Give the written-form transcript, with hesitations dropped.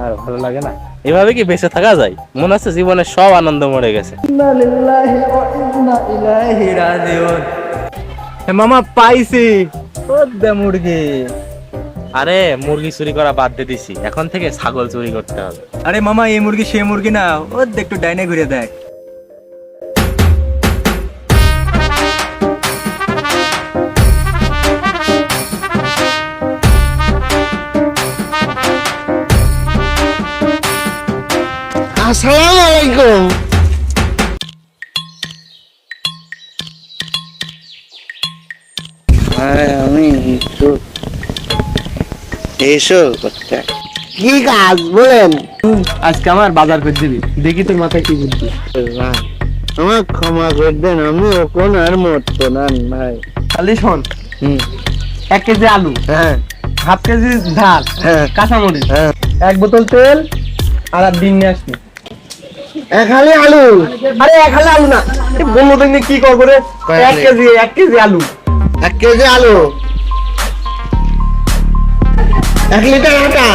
আর ভালো লাগে না, এভাবে কি বেঁচে থাকা যায়? মনে হচ্ছে জীবনের সব আনন্দ মরে গেছে। মামা পাইছি মুরগি। আরে মুরগি চুরি করা বাদ দিয়ে দিছি, এখন থেকে ছাগল চুরি করতে হবে। আরে মামা এই মুরগি সে মুরগি না, ও একটু ডাইনে ঘুরে দেখ। আসসালামু আলাইকুম। আমি এসো করতে কি কাজ বলেন? আজকে আমার বাজার করে দিবি, দেখি তোর মাথায় কি বুদ্ধি। আমার ক্ষমা করে দেন, আমি ওখান আর মরতো না ভাই। খালি শোন, 1 কেজি আলু, হ্যাঁ হাফ কেজি ধান, হ্যাঁ কাঁচামরিচ, হ্যাঁ 1 বোতল তেল আর ডিম নিয়ে আসবি। খালি আলু? আরে খালি আলু না, বললো দেখনি কি কর করে। 1 কেজি আলু, 1 কেজি আলু, 1 লিটার আটা।